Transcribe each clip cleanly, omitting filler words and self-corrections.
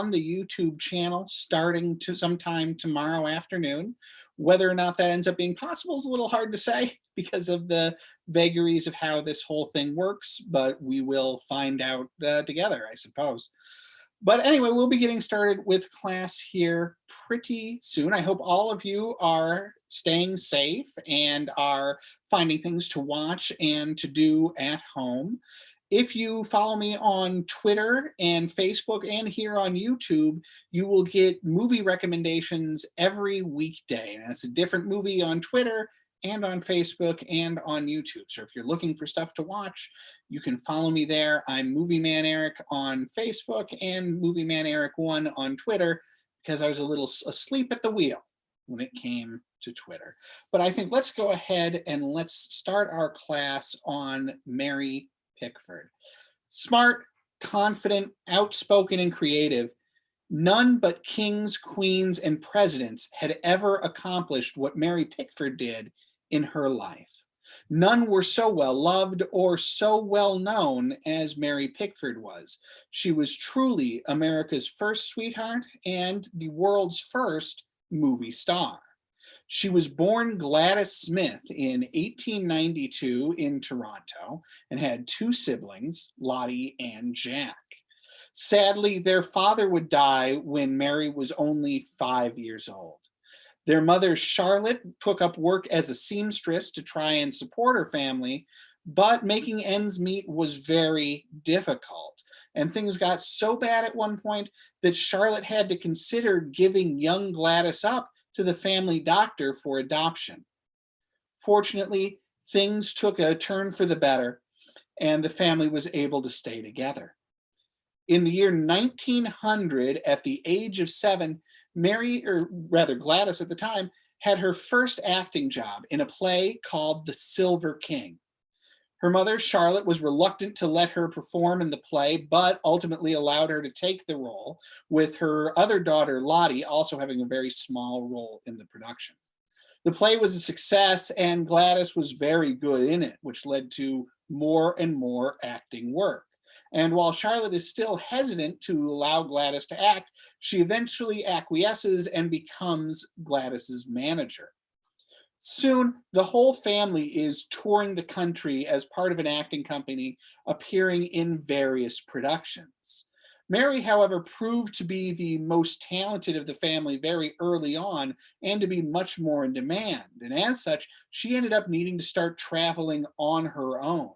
on the YouTube channel starting to sometime tomorrow afternoon. Whether or not that ends up being possible is a little hard to say because of the vagaries of how this whole thing works, but we will find out together, I suppose. But anyway, we'll be getting started with class here pretty soon. I hope all of you are staying safe and are finding things to watch and to do at home. If you follow me on Twitter and Facebook and here on YouTube, you will get movie recommendations every weekday. And it's a different movie on Twitter and on Facebook and on YouTube. So if you're looking for stuff to watch, you can follow me there. I'm Movie Man Eric on Facebook and Movie Man Eric 1 on Twitter because I was a little asleep at the wheel when it came to Twitter. But I think let's go ahead and let's start our class on Mary Pickford. Smart, confident, outspoken, and creative, none but kings, queens, and presidents had ever accomplished what Mary Pickford did in her life. None were so well loved or so well known as Mary Pickford was. She was truly America's first sweetheart and the world's first movie star. She was born Gladys Smith in 1892 in Toronto and had two siblings, Lottie and Jack. Sadly, their father would die when Mary was only 5 years old. Their mother, Charlotte, took up work as a seamstress to try and support her family, but making ends meet was very difficult. And things got so bad at one point that Charlotte had to consider giving young Gladys up to the family doctor for adoption. Fortunately, things took a turn for the better, and the family was able to stay together. In the year 1900, at the age of 7, Mary, or rather Gladys at the time, had her first acting job in a play called The Silver King. Her mother, Charlotte, was reluctant to let her perform in the play, but ultimately allowed her to take the role, with her other daughter, Lottie, also having a very small role in the production. The play was a success, and Gladys was very good in it, which led to more and more acting work. And while Charlotte is still hesitant to allow Gladys to act, she eventually acquiesces and becomes Gladys's manager. Soon, the whole family is touring the country as part of an acting company, appearing in various productions. Mary, however, proved to be the most talented of the family very early on and to be much more in demand. And as such, she ended up needing to start traveling on her own.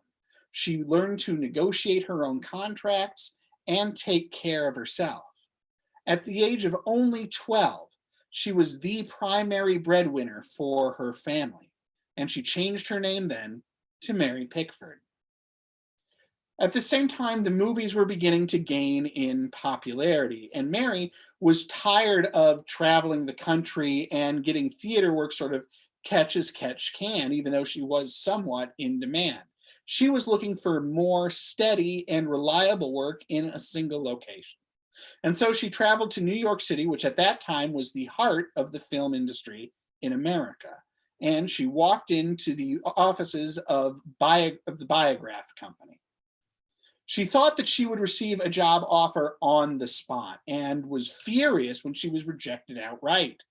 She learned to negotiate her own contracts and take care of herself. At the age of only 12, she was the primary breadwinner for her family, and she changed her name then to Mary Pickford. At the same time, the movies were beginning to gain in popularity, and Mary was tired of traveling the country and getting theater work sort of catch as catch can, even though she was somewhat in demand. She was looking for more steady and reliable work in a single location. And so she traveled to New York City, which at that time was the heart of the film industry in America. And she walked into the offices of the Biograph Company. She thought that she would receive a job offer on the spot and was furious when she was rejected outright.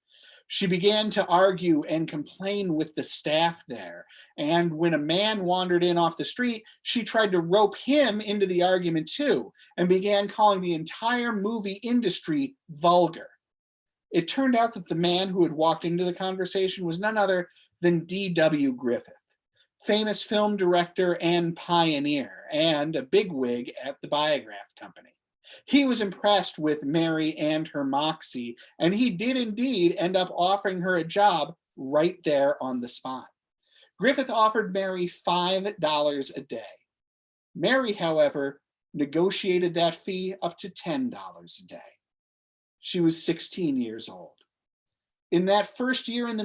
She began to argue and complain with the staff there. And when a man wandered in off the street, she tried to rope him into the argument too, and began calling the entire movie industry vulgar. It turned out that the man who had walked into the conversation was none other than D.W. Griffith, famous film director and pioneer, and a bigwig at the Biograph Company. He was impressed with Mary and her moxie, and he did indeed end up offering her a job right there on the spot. Griffith offered Mary $5 a day. Mary, however, negotiated that fee up to $10 a day. She was 16 years old. In that first year in the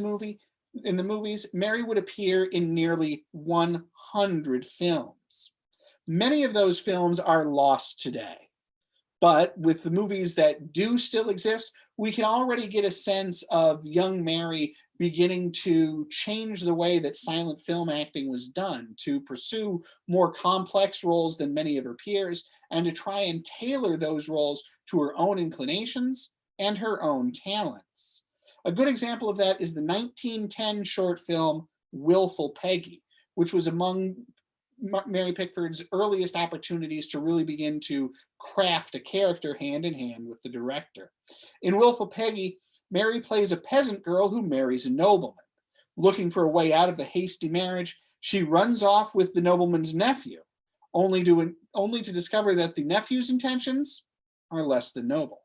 movies, Mary would appear in nearly 100 films. Many of those films are lost today. But with the movies that do still exist, we can already get a sense of young Mary beginning to change the way that silent film acting was done, to pursue more complex roles than many of her peers, and to try and tailor those roles to her own inclinations and her own talents. A good example of that is the 1910 short film Willful Peggy, which was among Mary Pickford's earliest opportunities to really begin to craft a character hand in hand with the director. In Willful Peggy, Mary plays a peasant girl who marries a nobleman. Looking for a way out of the hasty marriage, she runs off with the nobleman's nephew, only to discover that the nephew's intentions are less than noble.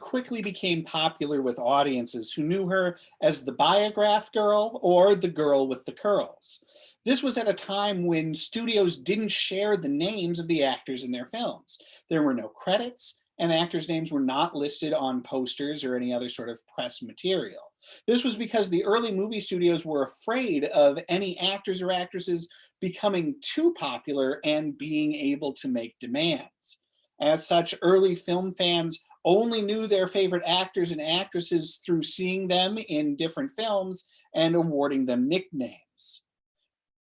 Quickly became popular with audiences who knew her as the Biograph Girl or the Girl with the Curls. This was at a time when studios didn't share the names of the actors in their films. There were no credits, and actors' names were not listed on posters or any other sort of press material. This was because the early movie studios were afraid of any actors or actresses becoming too popular and being able to make demands. As such, early film fans only knew their favorite actors and actresses through seeing them in different films and awarding them nicknames.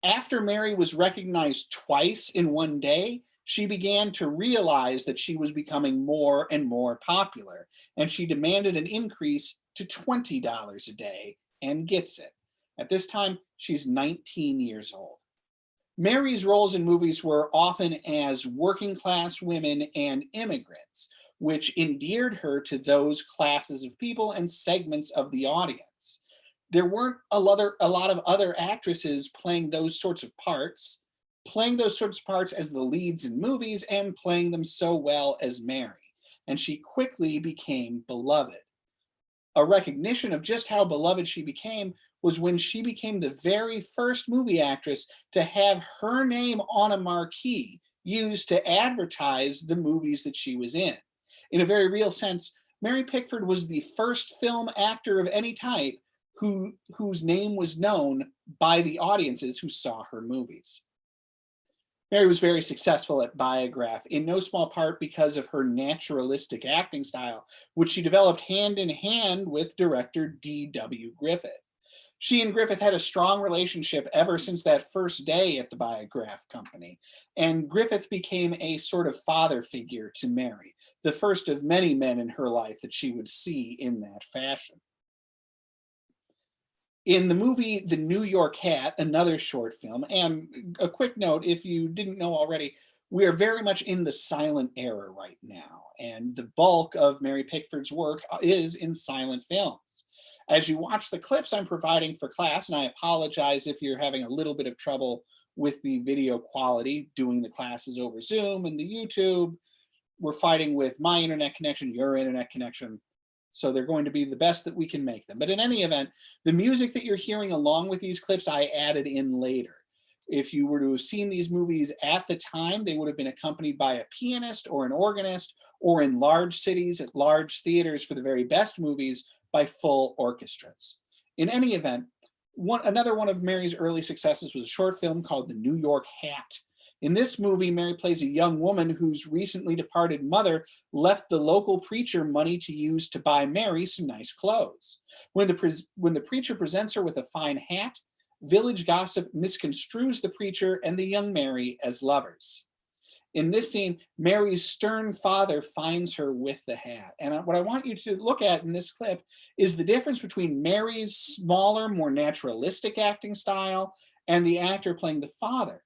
After Mary was recognized twice in one day, she began to realize that she was becoming more and more popular, and she demanded an increase to $20 a day and gets it. At this time, she's 19 years old. Mary's roles in movies were often as working class women and immigrants, which endeared her to those classes of people and segments of the audience. There weren't a lot of other actresses playing those sorts of parts as the leads in movies and playing them so well as Mary, and she quickly became beloved. A recognition of just how beloved she became was when she became the very first movie actress to have her name on a marquee used to advertise the movies that she was in. In a very real sense, Mary Pickford was the first film actor of any type whose name was known by the audiences who saw her movies. Mary was very successful at Biograph, in no small part because of her naturalistic acting style, which she developed hand in hand with director D.W. Griffith. She and Griffith had a strong relationship ever since that first day at the Biograph Company, and Griffith became a sort of father figure to Mary, the first of many men in her life that she would see in that fashion. In the movie The New York Hat, another short film, and a quick note, if you didn't know already, we are very much in the silent era right now, and the bulk of Mary Pickford's work is in silent films. As you watch the clips I'm providing for class, and I apologize if you're having a little bit of trouble with the video quality, doing the classes over Zoom and the YouTube, we're fighting with my internet connection, your internet connection, so they're going to be the best that we can make them. But in any event, the music that you're hearing along with these clips, I added in later. If you were to have seen these movies at the time, they would have been accompanied by a pianist or an organist, or in large cities at large theaters for the very best movies by full orchestras. In any event, another one of Mary's early successes was a short film called The New York Hat. In this movie, Mary plays a young woman whose recently departed mother left the local preacher money to use to buy Mary some nice clothes. When the preacher presents her with a fine hat, village gossip misconstrues the preacher and the young Mary as lovers. In this scene, Mary's stern father finds her with the hat. And what I want you to look at in this clip is the difference between Mary's smaller, more naturalistic acting style and the actor playing the father.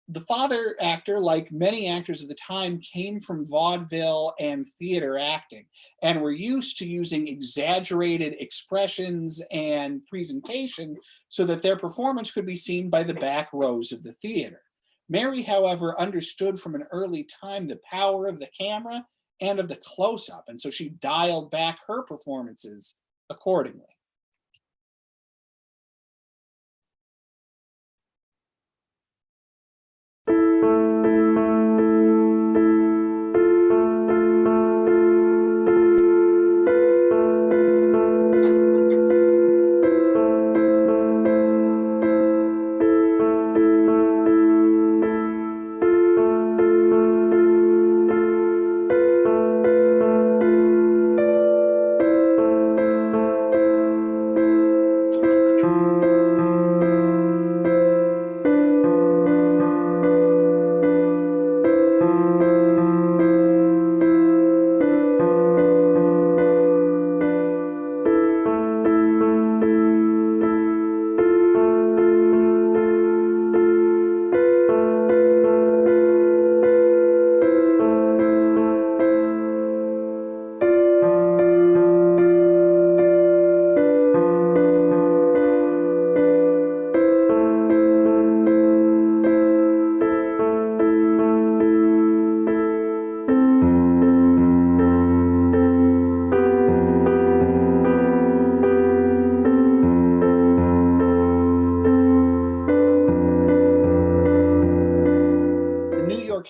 The father actor, like many actors of the time, came from vaudeville and theater acting and were used to using exaggerated expressions and presentation so that their performance could be seen by the back rows of the theater. Mary, however, understood from an early time the power of the camera and of the close-up, and so she dialed back her performances accordingly.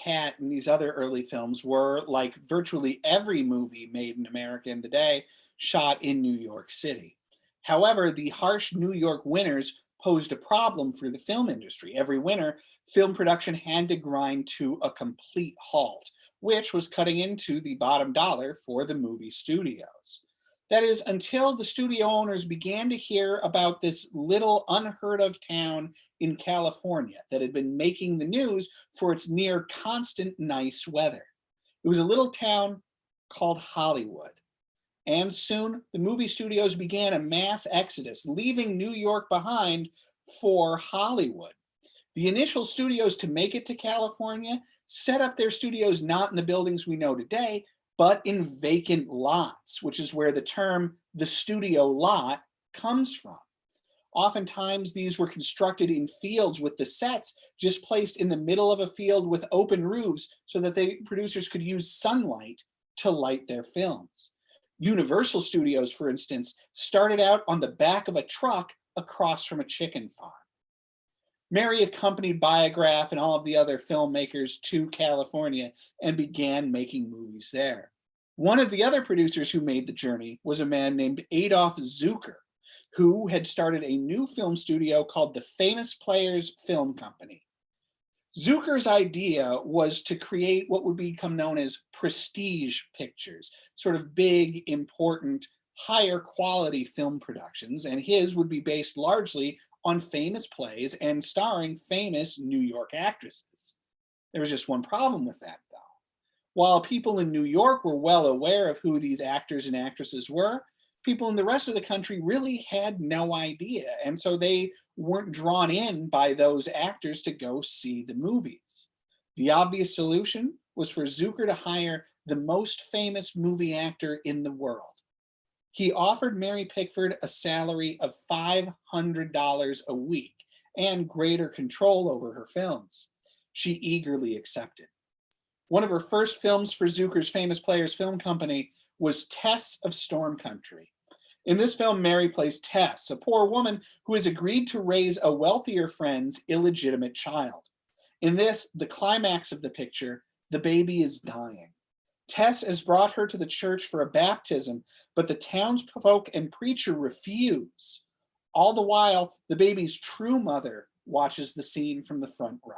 Hat and these other early films were, like virtually every movie made in America in the day, shot in New York City. However, the harsh New York winters posed a problem for the film industry. Every winter, film production had to grind to a complete halt, which was cutting into the bottom dollar for the movie studios. That is, until the studio owners began to hear about this little unheard of town in California that had been making the news for its near constant nice weather. It was a little town called Hollywood. And soon the movie studios began a mass exodus, leaving New York behind for Hollywood. The initial studios to make it to California set up their studios not in the buildings we know today, but in vacant lots, which is where the term the studio lot comes from. Oftentimes, these were constructed in fields with the sets just placed in the middle of a field with open roofs so that the producers could use sunlight to light their films. Universal Studios, for instance, started out on the back of a truck across from a chicken farm. Mary accompanied Biograph and all of the other filmmakers to California and began making movies there. One of the other producers who made the journey was a man named Adolf Zucker. who had started a new film studio called the Famous Players Film Company. Zucker's idea was to create what would become known as prestige pictures, sort of big, important, higher quality film productions, and his would be based largely on famous plays and starring famous New York actresses. There was just one problem with that, though. While people in New York were well aware of who these actors and actresses were, people in the rest of the country really had no idea. And so they weren't drawn in by those actors to go see the movies. The obvious solution was for Zucker to hire the most famous movie actor in the world. He offered Mary Pickford a salary of $500 a week and greater control over her films. She eagerly accepted. One of her first films for Zucker's Famous Players Film Company was Tess of Storm Country. In this film, Mary plays Tess, a poor woman who has agreed to raise a wealthier friend's illegitimate child. In this, the climax of the picture, the baby is dying. Tess has brought her to the church for a baptism, but the townsfolk and preacher refuse. All the while, the baby's true mother watches the scene from the front row.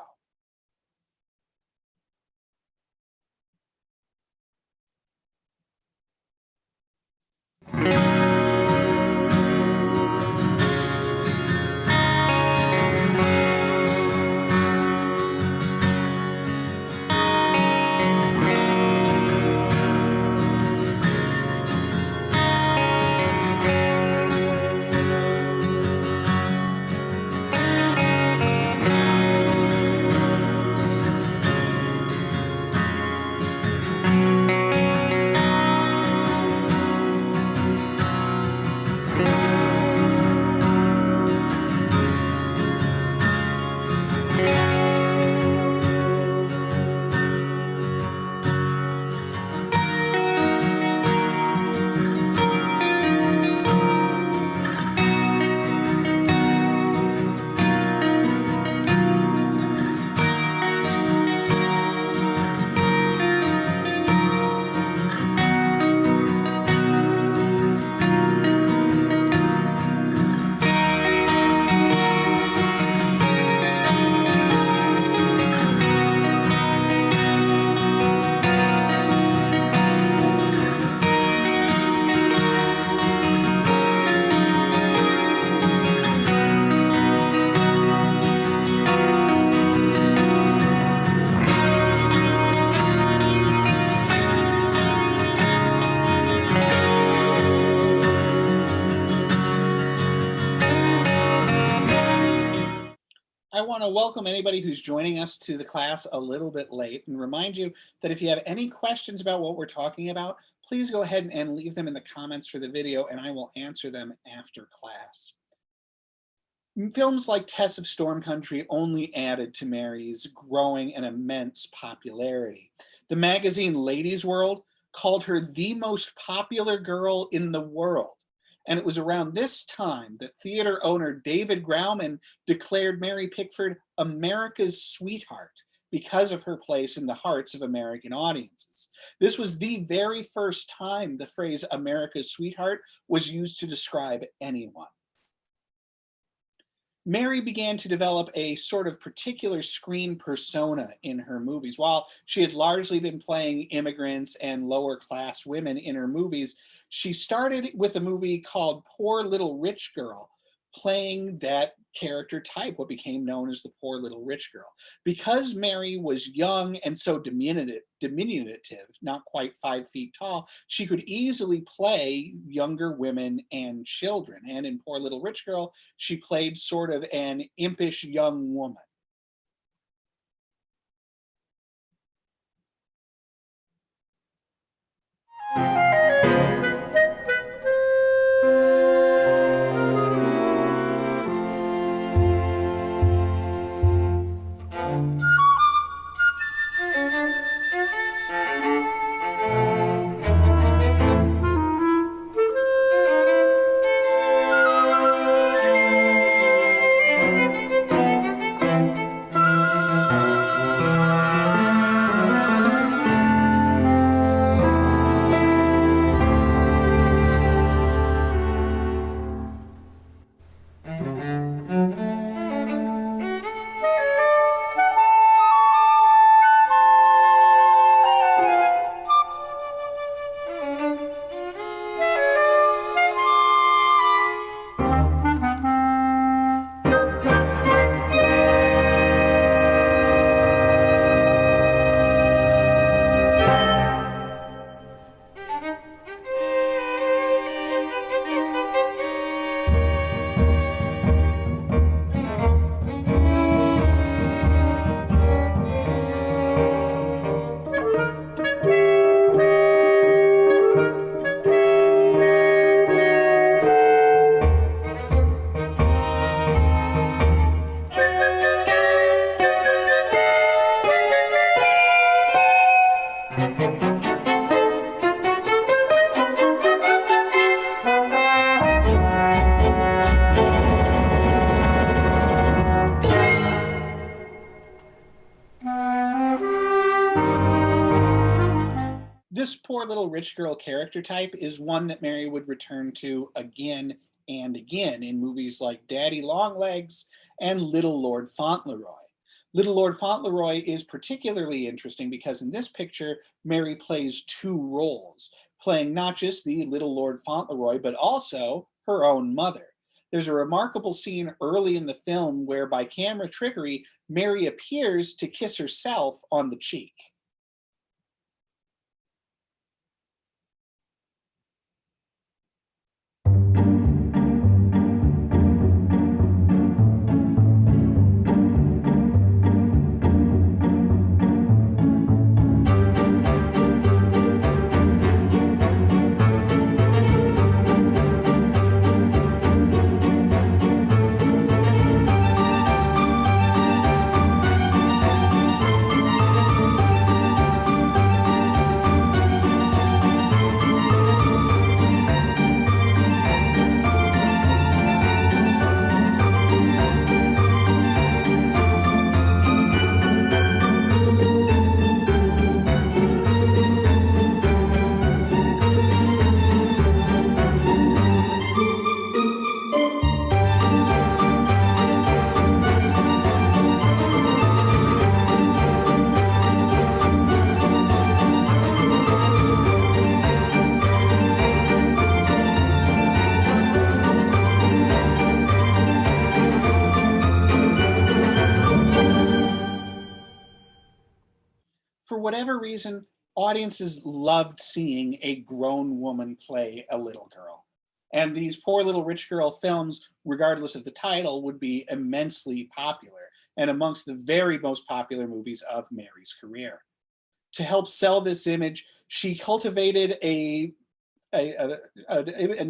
I want to welcome anybody who's joining us to the class a little bit late and remind you that if you have any questions about what we're talking about, please go ahead and leave them in the comments for the video and I will answer them after class. Films like Tess of Storm Country only added to Mary's growing and immense popularity. The magazine Ladies' World called her the most popular girl in the world. And it was around this time that theater owner David Grauman declared Mary Pickford America's sweetheart because of her place in the hearts of American audiences. This was the very first time the phrase America's sweetheart was used to describe anyone. Mary began to develop a sort of particular screen persona in her movies. While she had largely been playing immigrants and lower class women in her movies, she started with a movie called Poor Little Rich Girl, playing that character type, what became known as the Poor Little Rich Girl. Because Mary was young and so diminutive, not quite 5 feet tall, she could easily play younger women and children. And in Poor Little Rich Girl, she played sort of an impish young woman. This poor little rich girl character type is one that Mary would return to again and again in movies like Daddy Longlegs and Little Lord Fauntleroy. Little Lord Fauntleroy is particularly interesting because in this picture, Mary plays two roles, playing not just the Little Lord Fauntleroy, but also her own mother. There's a remarkable scene early in the film where, by camera trickery, Mary appears to kiss herself on the cheek. For whatever reason, audiences loved seeing a grown woman play a little girl. And these poor little rich girl films, regardless of the title, would be immensely popular and amongst the very most popular movies of Mary's career. To help sell this image, she cultivated an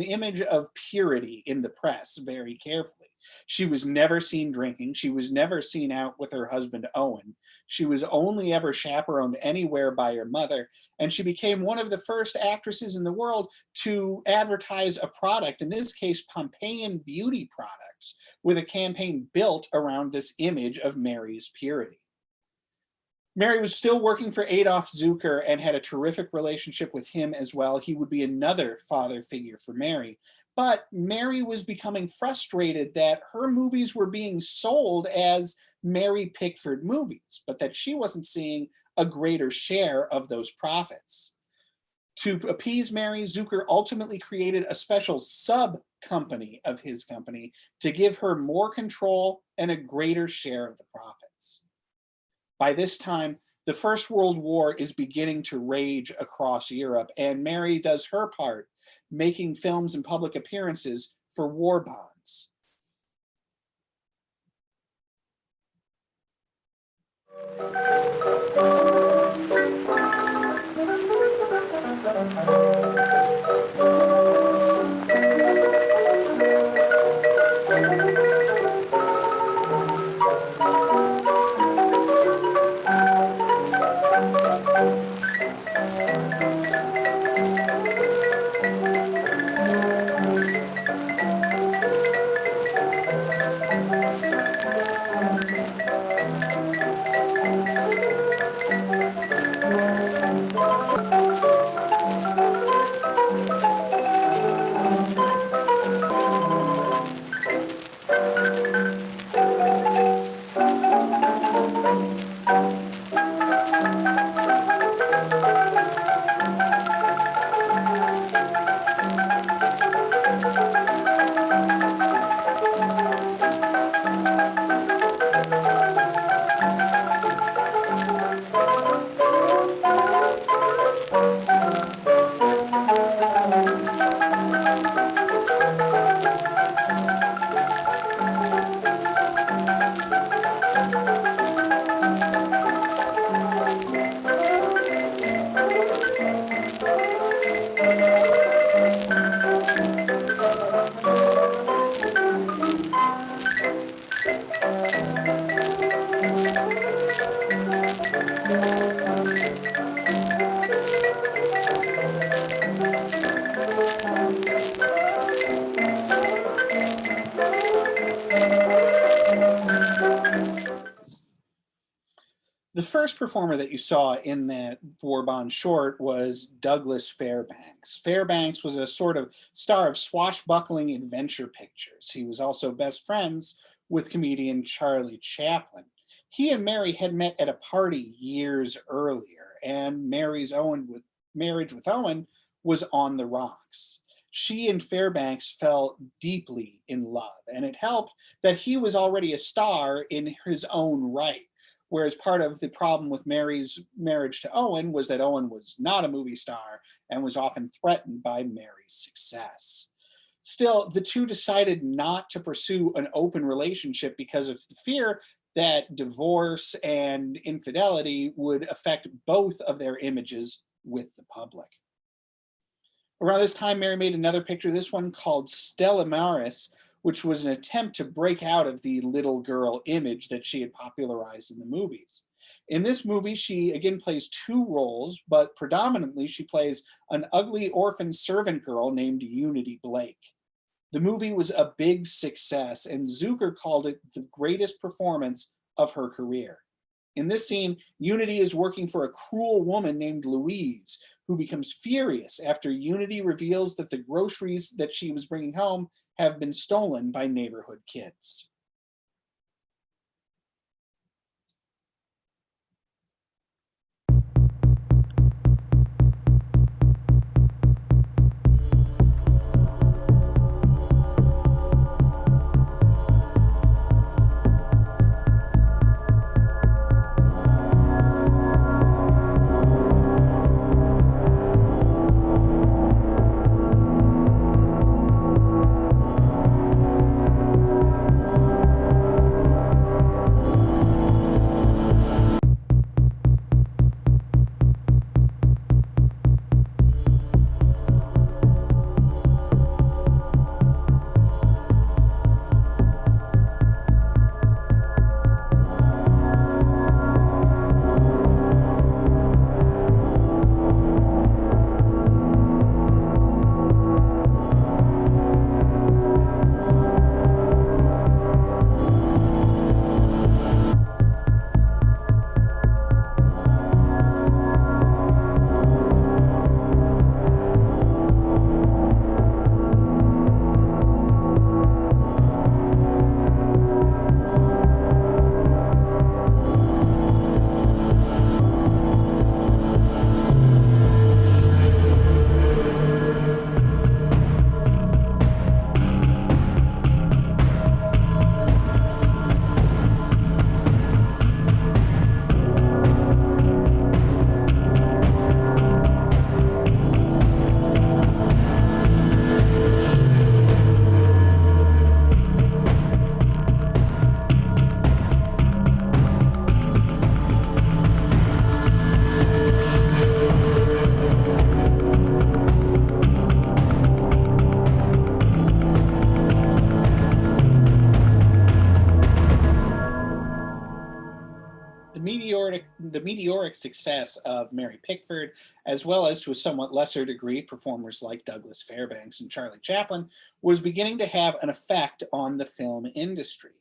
image of purity in the press very carefully. She was never seen drinking. She was never seen out with her husband, Owen. She was only ever chaperoned anywhere by her mother. And she became one of the first actresses in the world to advertise a product, in this case, Pompeian beauty products, with a campaign built around this image of Mary's purity. Mary was still working for Adolf Zukor and had a terrific relationship with him as well. He would be another father figure for Mary. But Mary was becoming frustrated that her movies were being sold as Mary Pickford movies, but that she wasn't seeing a greater share of those profits. To appease Mary, Zukor ultimately created a special sub-company of his company to give her more control and a greater share of the profits. By this time, the First World War is beginning to rage across Europe, and Mary does her part, making films and public appearances for war bonds. The first performer that you saw in that War Bond short was Douglas Fairbanks. Fairbanks was a sort of star of swashbuckling adventure pictures. He was also best friends with comedian Charlie Chaplin. He and Mary had met at a party years earlier, and marriage with Owen was on the rocks. She and Fairbanks fell deeply in love, and it helped that he was already a star in his own right. Whereas part of the problem with Mary's marriage to Owen was that Owen was not a movie star and was often threatened by Mary's success. Still, the two decided not to pursue an open relationship because of the fear that divorce and infidelity would affect both of their images with the public. Around this time, Mary made another picture, this one called Stella Maris, which was an attempt to break out of the little girl image that she had popularized in the movies. In this movie, she again plays two roles, but predominantly she plays an ugly orphan servant girl named Unity Blake. The movie was a big success, and Zucker called it the greatest performance of her career. In this scene, Unity is working for a cruel woman named Louise, who becomes furious after Unity reveals that the groceries that she was bringing home have been stolen by neighborhood kids. The meteoric success of Mary Pickford, as well as to a somewhat lesser degree performers like Douglas Fairbanks and Charlie Chaplin, was beginning to have an effect on the film industry.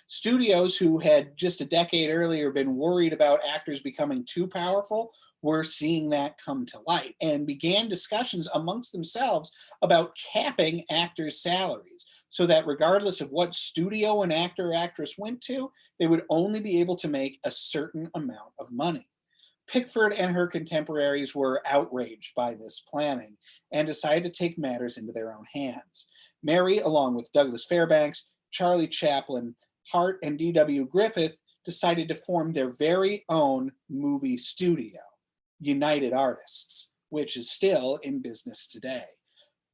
Studios who had just a decade earlier been worried about actors becoming too powerful were seeing that come to light and began discussions amongst themselves about capping actors' salaries so that regardless of what studio an actor or actress went to, they would only be able to make a certain amount of money. Pickford and her contemporaries were outraged by this planning and decided to take matters into their own hands. Mary, along with Douglas Fairbanks, Charlie Chaplin, Hart, and D.W. Griffith, decided to form their very own movie studio, United Artists, which is still in business today.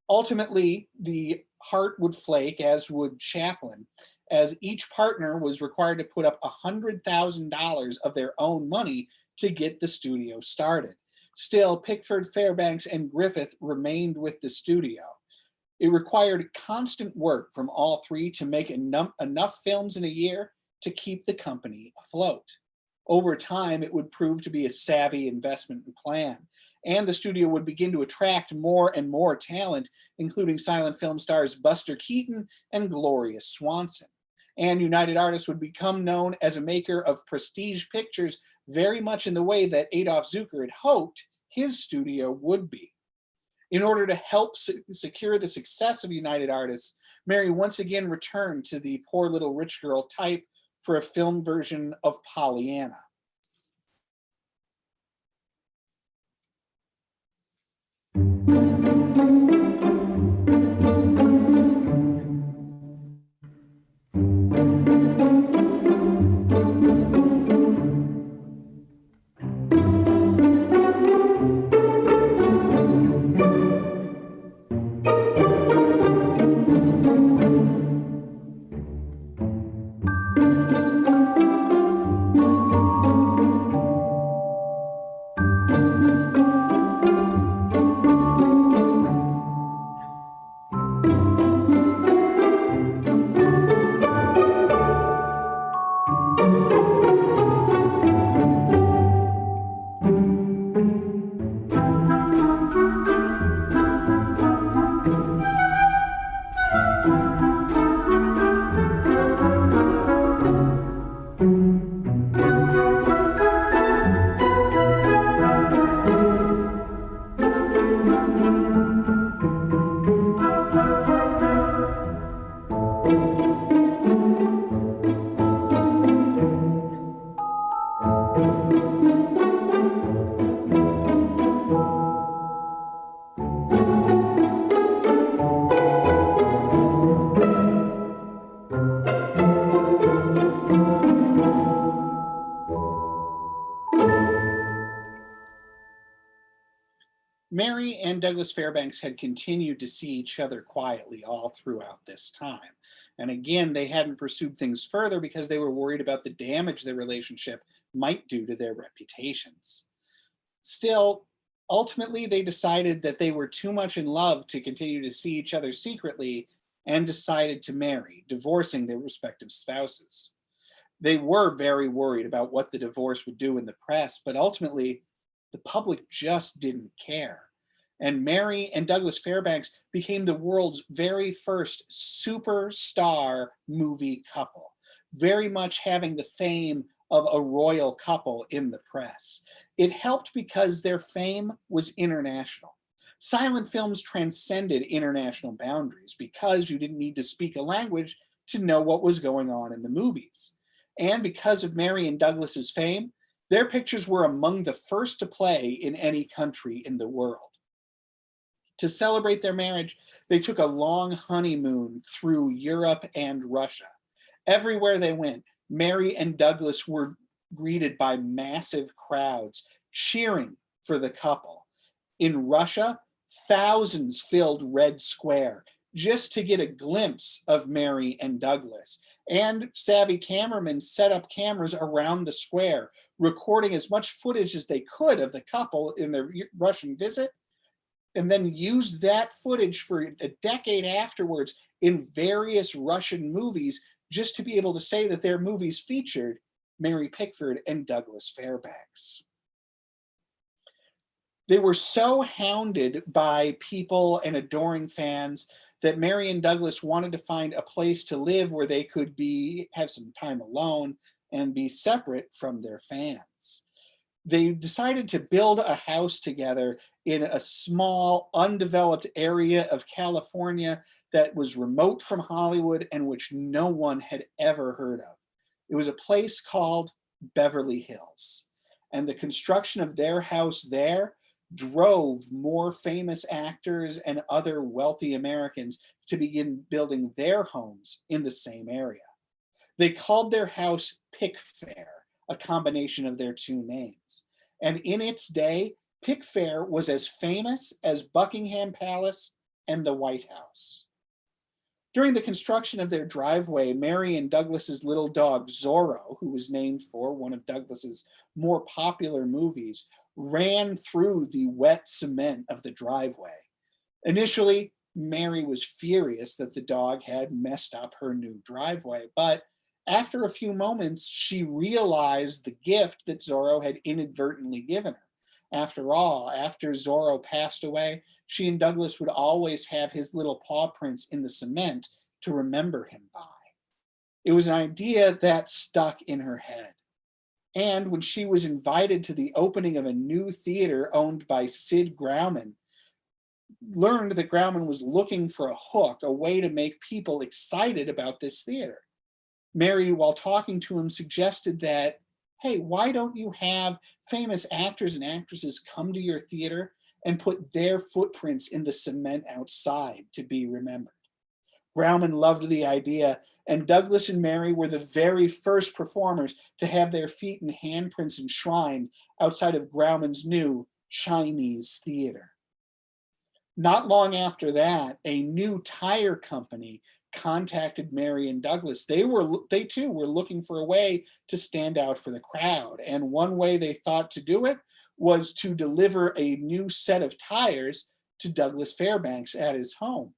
Ultimately, the Hart would flake, as would Chaplin, as each partner was required to put up $100,000 of their own money to get the studio started. Still, Pickford, Fairbanks, and Griffith remained with the studio. It required constant work from all three to make enough films in a year to keep the company afloat. Over time, it would prove to be a savvy investment and plan, and the studio would begin to attract more and more talent, including silent film stars Buster Keaton and Gloria Swanson. And United Artists would become known as a maker of prestige pictures very much in the way that Adolf Zucker had hoped his studio would be. In order to help secure the success of United Artists, Mary once again returned to the poor little rich girl type for a film version of Pollyanna. Mary and Douglas Fairbanks had continued to see each other quietly all throughout this time. And again, they hadn't pursued things further because they were worried about the damage their relationship might do to their reputations. Still, ultimately, they decided that they were too much in love to continue to see each other secretly and decided to marry, divorcing their respective spouses. They were very worried about what the divorce would do in the press, but ultimately, the public just didn't care. And Mary and Douglas Fairbanks became the world's very first superstar movie couple, very much having the fame of a royal couple in the press. It helped because their fame was international. Silent films transcended international boundaries because you didn't need to speak a language to know what was going on in the movies. And because of Mary and Douglas's fame, their pictures were among the first to play in any country in the world. To celebrate their marriage, they took a long honeymoon through Europe and Russia. Everywhere they went, Mary and Douglas were greeted by massive crowds cheering for the couple. In Russia, thousands filled Red Square just to get a glimpse of Mary and Douglas. And savvy cameramen set up cameras around the square, recording as much footage as they could of the couple in their Russian visit, and then used that footage for a decade afterwards in various Russian movies just to be able to say that their movies featured Mary Pickford and Douglas Fairbanks. They were so hounded by people and adoring fans that Mary and Douglas wanted to find a place to live where they could have some time alone and be separate from their fans. They decided to build a house together in a small, undeveloped area of California that was remote from Hollywood and which no one had ever heard of. It was a place called Beverly Hills. And the construction of their house there drove more famous actors and other wealthy Americans to begin building their homes in the same area. They called their house Pickfair, a combination of their two names. And in its day, Pickfair was as famous as Buckingham Palace and the White House. During the construction of their driveway, Mary and Douglas's little dog Zorro, who was named for one of Douglas's more popular movies, ran through the wet cement of the driveway. Initially, Mary was furious that the dog had messed up her new driveway, but after a few moments, she realized the gift that Zorro had inadvertently given her. After all, after Zorro passed away, she and Douglas would always have his little paw prints in the cement to remember him by. It was an idea that stuck in her head. And when she was invited to the opening of a new theater owned by Sid Grauman, learned that Grauman was looking for a hook, a way to make people excited about this theater. Mary, while talking to him, suggested that, hey, why don't you have famous actors and actresses come to your theater and put their footprints in the cement outside to be remembered? Grauman loved the idea, and Douglas and Mary were the very first performers to have their feet and handprints enshrined outside of Grauman's new Chinese theater. Not long after that, a new tire company contacted Mary and Douglas. They too were looking for a way to stand out for the crowd. And one way they thought to do it was to deliver a new set of tires to Douglas Fairbanks at his home.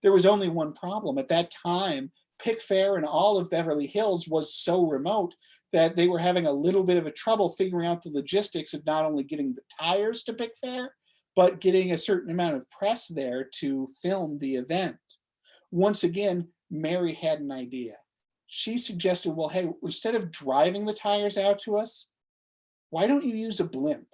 There was only one problem. At that time, Pickford and all of Beverly Hills was so remote that they were having a little bit of a trouble figuring out the logistics of not only getting the tires to Pickford, but getting a certain amount of press there to film the event. Once again, Mary had an idea. She suggested, well, hey, instead of driving the tires out to us, why don't you use a blimp?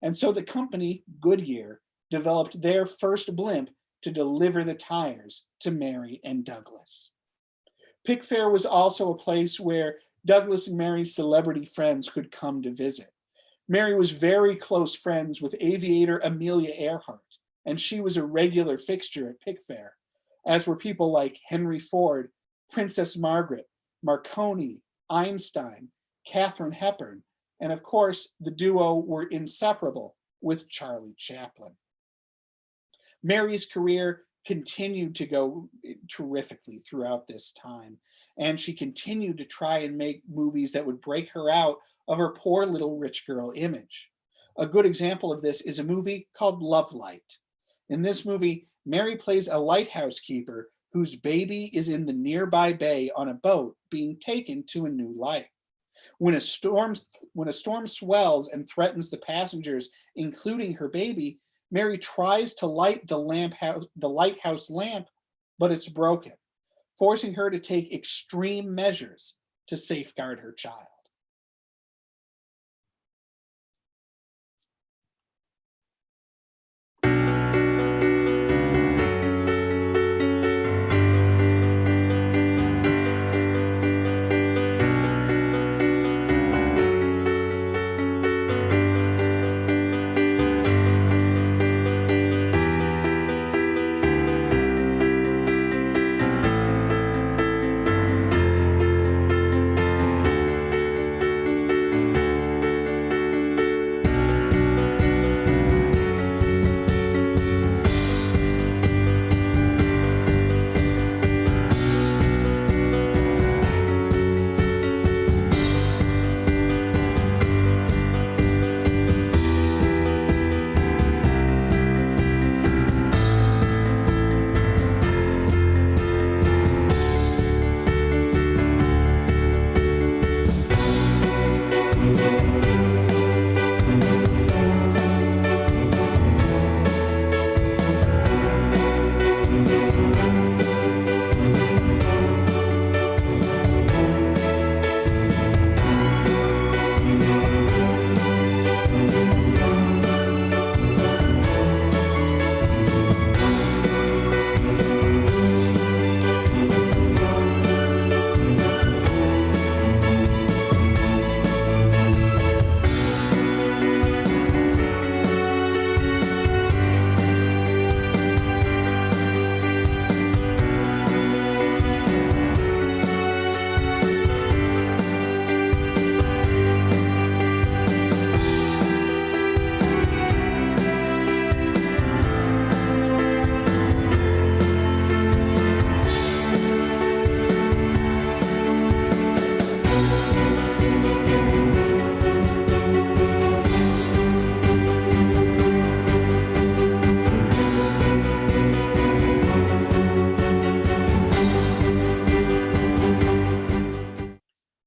And so the company, Goodyear, developed their first blimp to deliver the tires to Mary and Douglas. Pickford was also a place where Douglas and Mary's celebrity friends could come to visit. Mary was very close friends with aviator Amelia Earhart, and she was a regular fixture at Pickford, as were people like Henry Ford, Princess Margaret, Marconi, Einstein, Katharine Hepburn, and of course, the duo were inseparable with Charlie Chaplin. Mary's career continued to go terrifically throughout this time, and she continued to try and make movies that would break her out of her poor little rich girl image. A good example of this is a movie called Love Light. In this movie, Mary plays a lighthouse keeper whose baby is in the nearby bay on a boat being taken to a new life. When a storm swells and threatens the passengers, including her baby, Mary tries to light the lighthouse lamp, but it's broken, forcing her to take extreme measures to safeguard her child.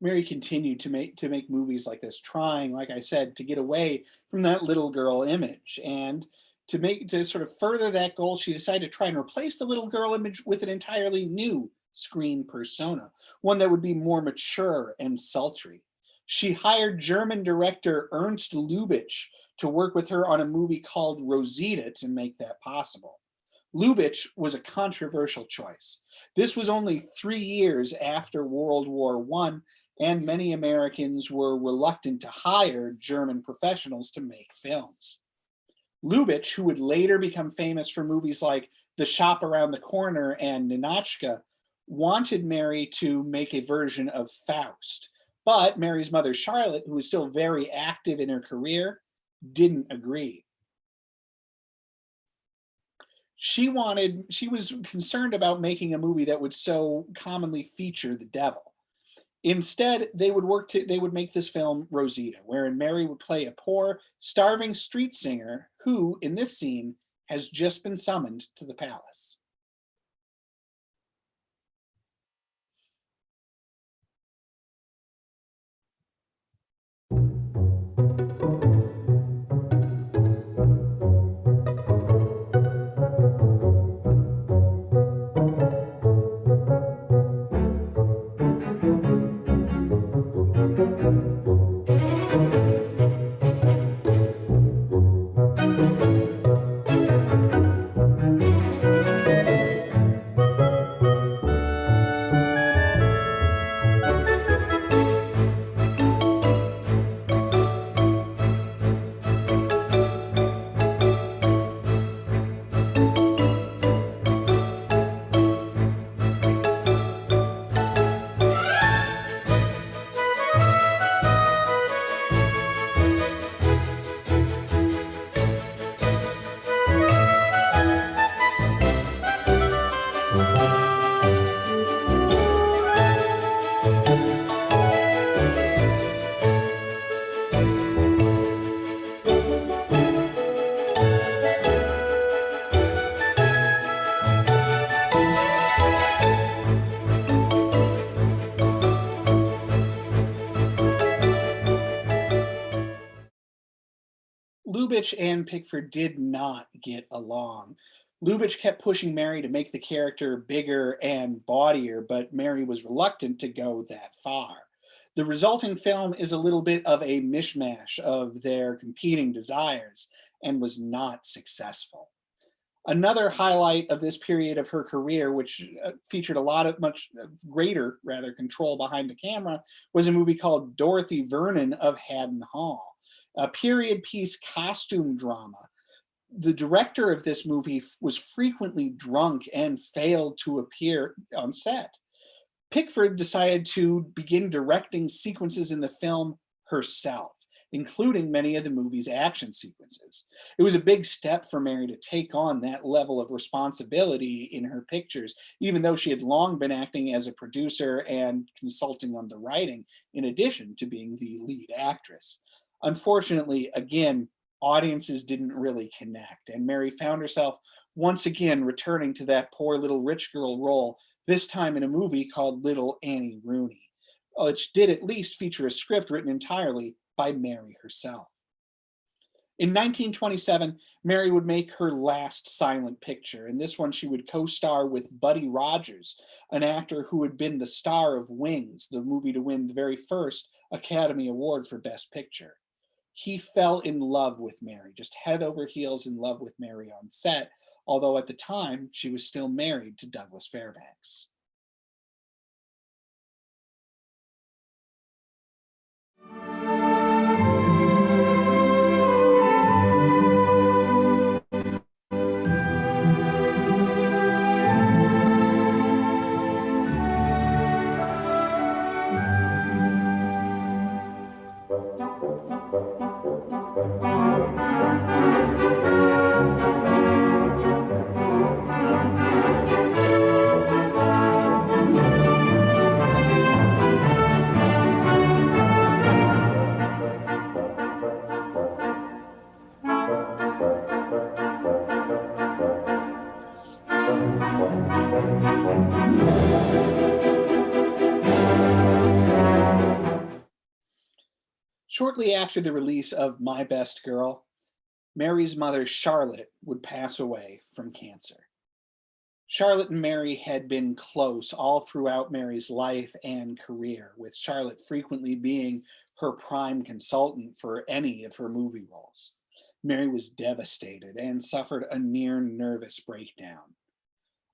Mary continued to make movies like this, trying, like I said, to get away from that little girl image. And to sort of further that goal, she decided to try and replace the little girl image with an entirely new screen persona, one that would be more mature and sultry. She hired German director Ernst Lubitsch to work with her on a movie called Rosita to make that possible. Lubitsch was a controversial choice. This was only 3 years after World War I, and many Americans were reluctant to hire German professionals to make films. Lubitsch, who would later become famous for movies like The Shop Around the Corner and Ninotchka, wanted Mary to make a version of Faust. But Mary's mother, Charlotte, who was still very active in her career, didn't agree. She was concerned about making a movie that would so commonly feature the devil. Instead, they would make this film Rosita, wherein Mary would play a poor, starving street singer who, in this scene, has just been summoned to the palace. Lubitsch and Pickford did not get along. Lubitsch kept pushing Mary to make the character bigger and bawdier, but Mary was reluctant to go that far. The resulting film is a little bit of a mishmash of their competing desires and was not successful. Another highlight of this period of her career, which featured a lot of much greater, rather, control behind the camera, was a movie called Dorothy Vernon of Haddon Hall, a period piece costume drama. The director of this movie was frequently drunk and failed to appear on set. Pickford decided to begin directing sequences in the film herself, including many of the movie's action sequences. It was a big step for Mary to take on that level of responsibility in her pictures, even though she had long been acting as a producer and consulting on the writing, in addition to being the lead actress. Unfortunately, again, audiences didn't really connect, and Mary found herself once again returning to that poor little rich girl role, this time in a movie called Little Annie Rooney, which did at least feature a script written entirely by Mary herself. In 1927, Mary would make her last silent picture. In this one, she would co-star with Buddy Rogers, an actor who had been the star of Wings, the movie to win the very first Academy Award for Best Picture. He fell in love with Mary, just head over heels in love with Mary on set, although at the time she was still married to Douglas Fairbanks. Shortly after the release of My Best Girl, Mary's mother, Charlotte, would pass away from cancer. Charlotte and Mary had been close all throughout Mary's life and career, with Charlotte frequently being her prime consultant for any of her movie roles. Mary was devastated and suffered a near nervous breakdown.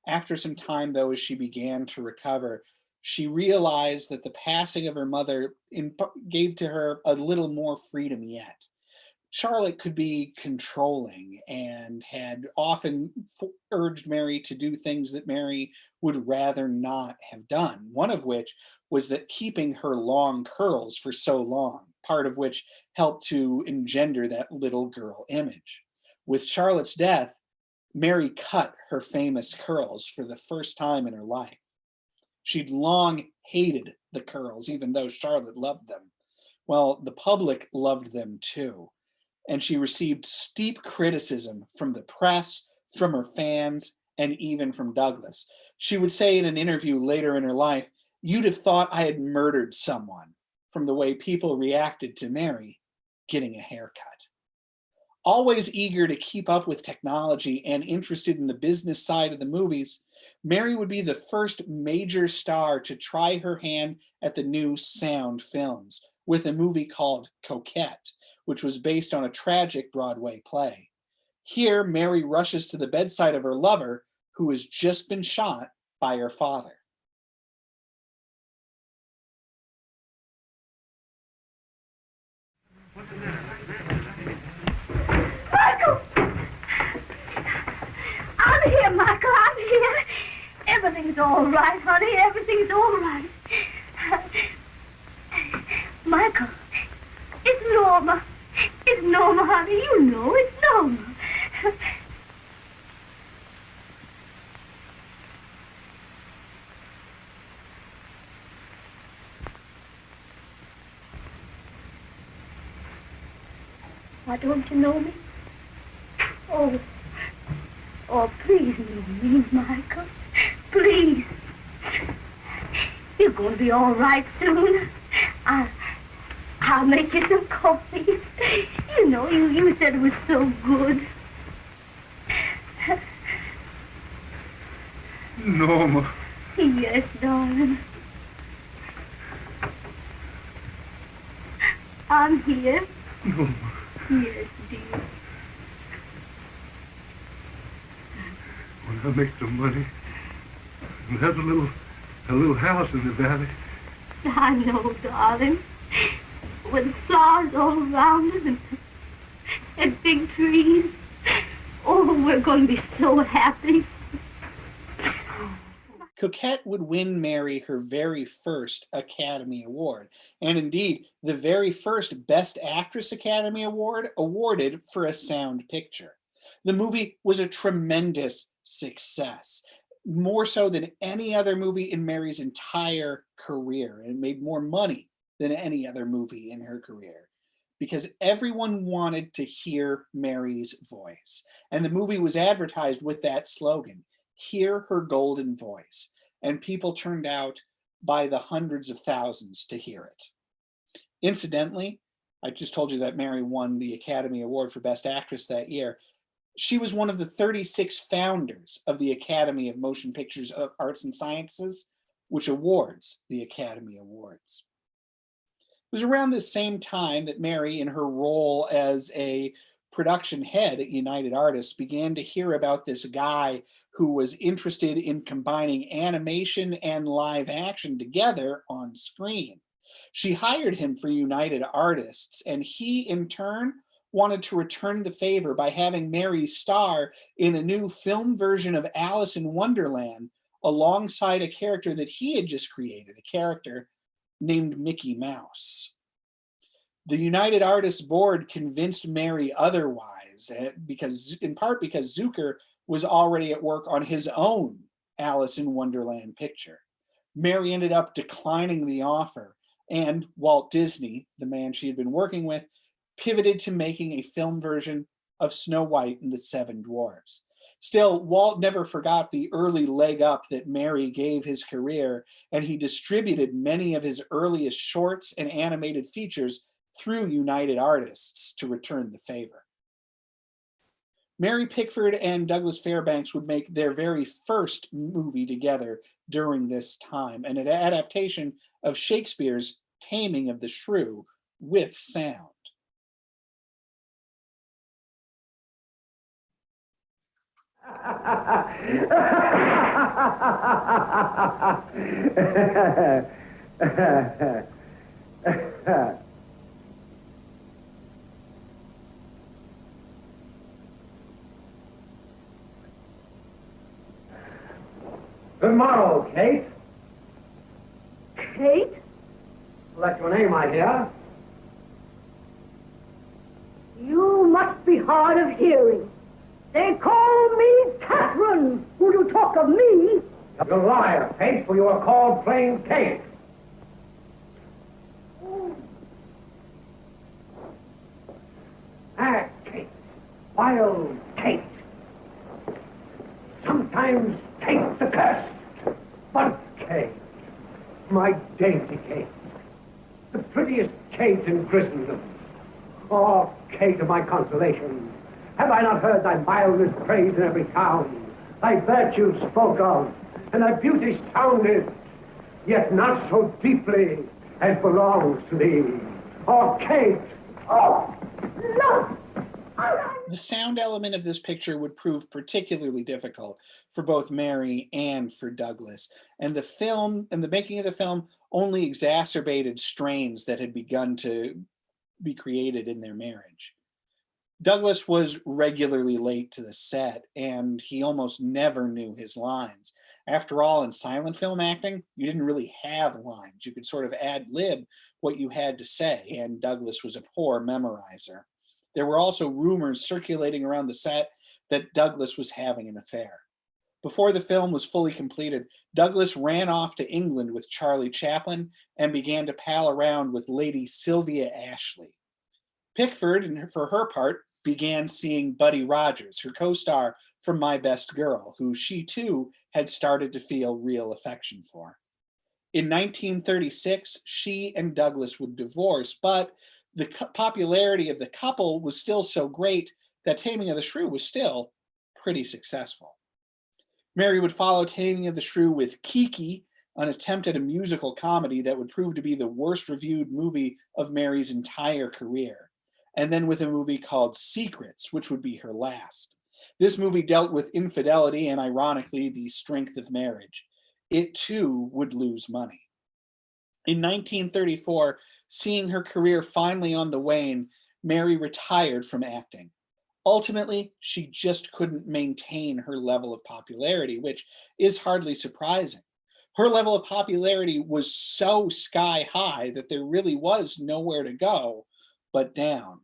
After some time, though, as she began to recover, she realized that the passing of her mother gave to her a little more freedom yet. Charlotte could be controlling and had often urged Mary to do things that Mary would rather not have done. One of which was that keeping her long curls for so long, part of which helped to engender that little girl image. With Charlotte's death, Mary cut her famous curls for the first time in her life. She'd long hated the curls, even though Charlotte loved them. Well, the public loved them too, and she received steep criticism from the press, from her fans, and even from Douglas. She would say in an interview later in her life, "You'd have thought I had murdered someone," from the way people reacted to Mary getting a haircut. Always eager to keep up with technology and interested in the business side of the movies, Mary would be the first major star to try her hand at the new sound films with a movie called Coquette, which was based on a tragic Broadway play. Here, Mary rushes to the bedside of her lover, who has just been shot by her father. Michael! I'm here, Michael. I'm here. Everything's all right, honey. Everything's all right. Michael, it's Norma. It's Norma, honey. You know it's Norma. Why don't you know me? Oh, please know me, Michael. Please. You're going to be all right soon. I'll make you some coffee. You know, you said it was so good. Norma. Yes, darling. I'm here. Norma. Yes, dear. When I make some money, and have a little house in the valley. I know, darling. With flowers all around us and big trees. Oh, we're going to be so happy. Coquette would win Mary her very first Academy Award, and indeed the very first Best Actress Academy Award awarded for a sound picture. The movie was a tremendous success, more so than any other movie in Mary's entire career, and it made more money than any other movie in her career, because everyone wanted to hear Mary's voice, and the movie was advertised with that slogan, "Hear her golden voice," and people turned out by the hundreds of thousands to hear it. Incidentally, I just told you that Mary won the Academy Award for Best Actress that year. She was one of the 36 founders of the Academy of Motion Pictures Arts and Sciences, which awards the Academy Awards. It was around the same time that Mary, in her role as a production head at United Artists, began to hear about this guy who was interested in combining animation and live action together on screen. She hired him for United Artists, and he, in turn, wanted to return the favor by having Mary star in a new film version of Alice in Wonderland alongside a character that he had just created, a character named Mickey Mouse. The United Artists Board convinced Mary otherwise, in part because Zucker was already at work on his own Alice in Wonderland picture. Mary ended up declining the offer, and Walt Disney, the man she had been working with, pivoted to making a film version of Snow White and the Seven Dwarfs. Still, Walt never forgot the early leg up that Mary gave his career, and he distributed many of his earliest shorts and animated features through United Artists to return the favor. Mary Pickford and Douglas Fairbanks would make their very first movie together during this time, an adaptation of Shakespeare's Taming of the Shrew, with sound. Good morrow, Kate. Kate? Well, that's your name, I hear. You must be hard of hearing. They call me Catherine. Will you talk of me? You're a liar, Kate, for you are called plain Kate. Ah, Kate. Wild Kate. Sometimes Kate's accursed. But Kate, my dainty Kate, the prettiest Kate in Christendom. Oh, Kate of my consolation, have I not heard thy mildest praise in every town, thy virtues spoke of, and thy beauty sounded, yet not so deeply as belongs to thee? Oh, Kate! Oh, no! The sound element of this picture would prove particularly difficult for both Mary and for Douglas, and the making of the film only exacerbated strains that had begun to be created in their marriage. Douglas was regularly late to the set, and he almost never knew his lines. After all, in silent film acting, you didn't really have lines. You could sort of ad-lib what you had to say, and Douglas was a poor memorizer. There were also rumors circulating around the set that Douglas was having an affair. Before the film was fully completed, Douglas ran off to England with Charlie Chaplin and began to pal around with Lady Sylvia Ashley. Pickford, for her part, began seeing Buddy Rogers, her co-star from My Best Girl, who she too had started to feel real affection for. In 1936, she and Douglas would divorce, but the popularity of the couple was still so great that Taming of the Shrew was still pretty successful. Mary would follow Taming of the Shrew with Kiki, an attempt at a musical comedy that would prove to be the worst reviewed movie of Mary's entire career, and then with a movie called Secrets, which would be her last. This movie dealt with infidelity and, ironically, the strength of marriage. It too would lose money. In 1934, seeing her career finally on the wane, Mary retired from acting. Ultimately, she just couldn't maintain her level of popularity, which is hardly surprising. Her level of popularity was so sky high that there really was nowhere to go but down.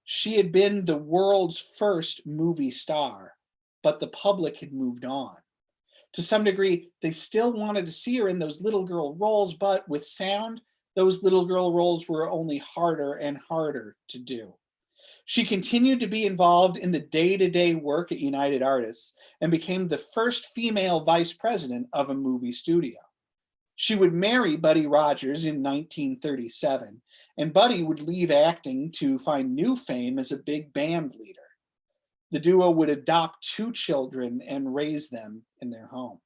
She had been the world's first movie star, but the public had moved on. To some degree, they still wanted to see her in those little girl roles, but with sound, those little girl roles were only harder and harder to do. She continued to be involved in the day-to-day work at United Artists and became the first female vice president of a movie studio. She would marry Buddy Rogers in 1937, and Buddy would leave acting to find new fame as a big band leader. The duo would adopt 2 children and raise them in their home.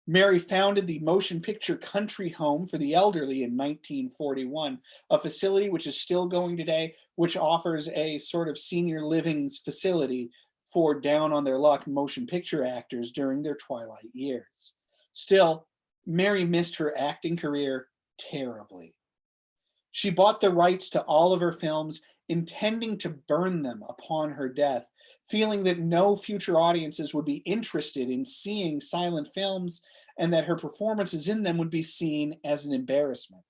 Mary founded the Motion Picture Country Home for the Elderly in 1941, a facility which is still going today, which offers a sort of senior living facility for down on their luck motion picture actors during their twilight years. Still, Mary missed her acting career terribly. She bought the rights to all of her films, intending to burn them upon her death, feeling that no future audiences would be interested in seeing silent films and that her performances in them would be seen as an embarrassment.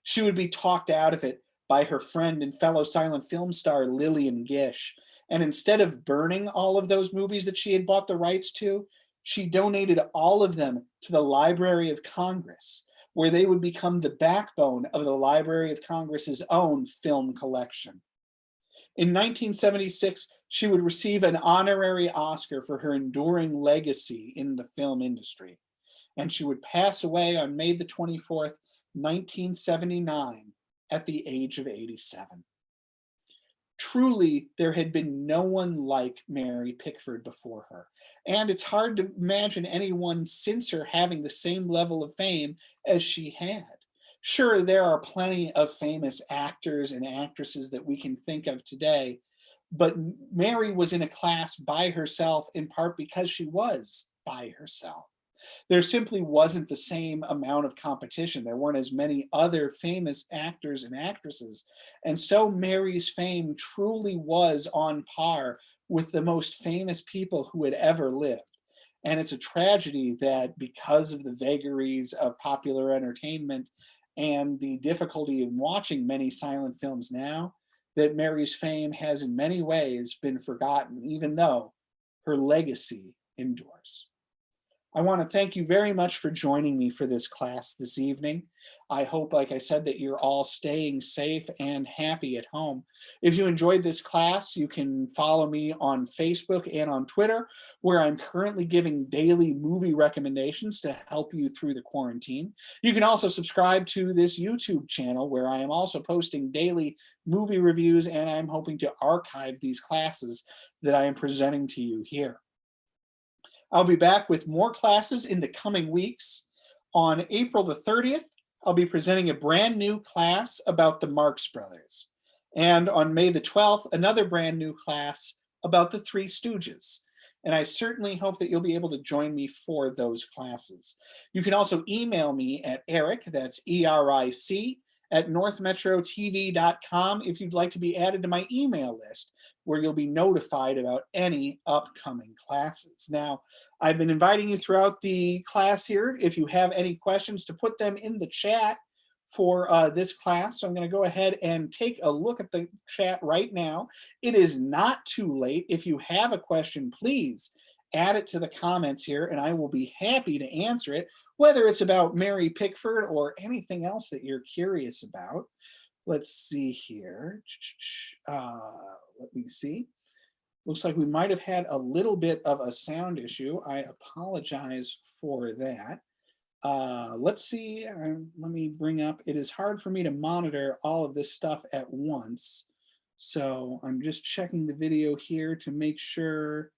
She would be talked out of it by her friend and fellow silent film star Lillian Gish, and instead of burning all of those movies that she had bought the rights to, she donated all of them to the Library of Congress, where they would become the backbone of the Library of Congress's own film collection. In 1976, she would receive an honorary Oscar for her enduring legacy in the film industry, and she would pass away on May the 24th, 1979, at the age of 87. Truly, there had been no one like Mary Pickford before her, and it's hard to imagine anyone since her having the same level of fame as she had. Sure, there are plenty of famous actors and actresses that we can think of today, but Mary was in a class by herself in part because she was by herself. There simply wasn't the same amount of competition. There weren't as many other famous actors and actresses. And so Mary's fame truly was on par with the most famous people who had ever lived. And it's a tragedy that because of the vagaries of popular entertainment and the difficulty in watching many silent films now, that Mary's fame has in many ways been forgotten, even though her legacy endures. I want to thank you very much for joining me for this class this evening. I hope, like I said, that you're all staying safe and happy at home. If you enjoyed this class, you can follow me on Facebook and on Twitter, where I'm currently giving daily movie recommendations to help you through the quarantine. You can also subscribe to this YouTube channel, where I am also posting daily movie reviews, and I'm hoping to archive these classes that I am presenting to you here. I'll be back with more classes in the coming weeks. On April the 30th, I'll be presenting a brand new class about the Marx Brothers. And on May the 12th, another brand new class about the Three Stooges. And I certainly hope that you'll be able to join me for those classes. You can also email me at Eric, that's ERIC, at northmetrotv.com if you'd like to be added to my email list, where you'll be notified about any upcoming classes. Now, I've been inviting you throughout the class here, if you have any questions, to put them in the chat for this class. So I'm going to go ahead and take a look at the chat right now. It is not too late. If you have a question, please add it to the comments here, and I will be happy to answer it, whether it's about Mary Pickford or anything else that you're curious about. Let's see here. Let me see. Looks like we might have had a little bit of a sound issue. I apologize for that. Let's see. Let me bring up. It is hard for me to monitor all of this stuff at once. So I'm just checking the video here to make sure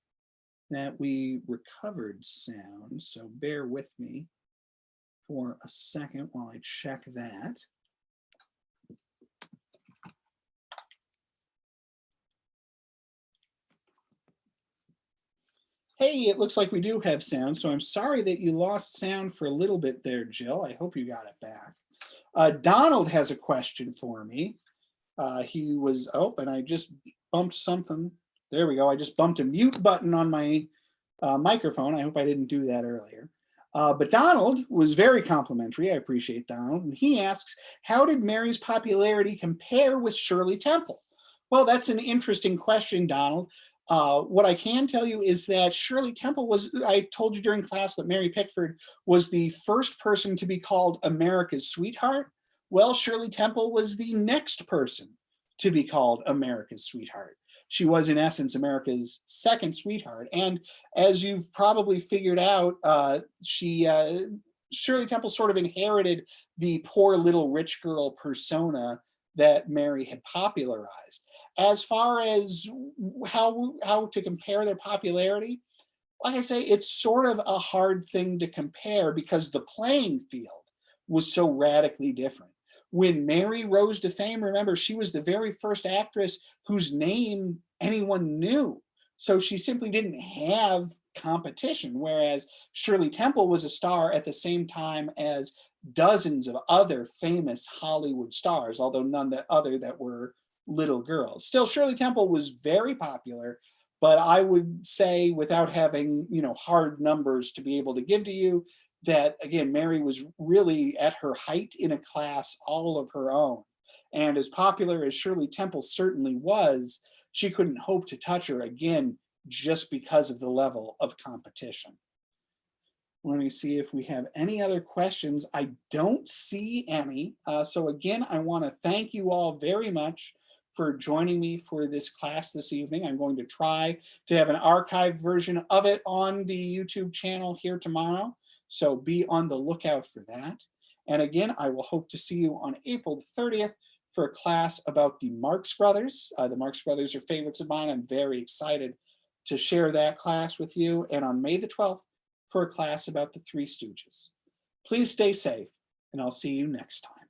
that we recovered sound. So bear with me for a second while I check that. Hey, it looks like we do have sound, so I'm sorry that you lost sound for a little bit there, Jill. I hope you got it back. Donald has a question for me. He was, oh, and I just bumped something. There we go. I just bumped a mute button on my microphone. I hope I didn't do that earlier. But Donald was very complimentary. I appreciate Donald. And he asks, how did Mary's popularity compare with Shirley Temple? Well, that's an interesting question, Donald. What I can tell you is that Shirley Temple was, I told you during class that Mary Pickford was the first person to be called America's sweetheart. Well, Shirley Temple was the next person to be called America's sweetheart. She was, in essence, America's second sweetheart. And as you've probably figured out, Shirley Temple sort of inherited the poor little rich girl persona that Mary had popularized. As far as how to compare their popularity, like I say, it's sort of a hard thing to compare because the playing field was so radically different. When Mary rose to fame, remember, she was the very first actress whose name anyone knew. So she simply didn't have competition, whereas Shirley Temple was a star at the same time as dozens of other famous Hollywood stars, although none other that were little girls. Still, Shirley Temple was very popular, but I would say, without having, hard numbers to be able to give to you, that again, Mary was really at her height in a class all of her own. And as popular as Shirley Temple certainly was, she couldn't hope to touch her again just because of the level of competition. Let me see if we have any other questions. I don't see any. So again, I want to thank you all very much for joining me for this class this evening. I'm going to try to have an archived version of it on the YouTube channel here tomorrow. So be on the lookout for that. And again, I will hope to see you on April the 30th for a class about the Marx Brothers. The Marx Brothers are favorites of mine. I'm very excited to share that class with you. And on May the 12th for a class about the Three Stooges. Please stay safe, and I'll see you next time.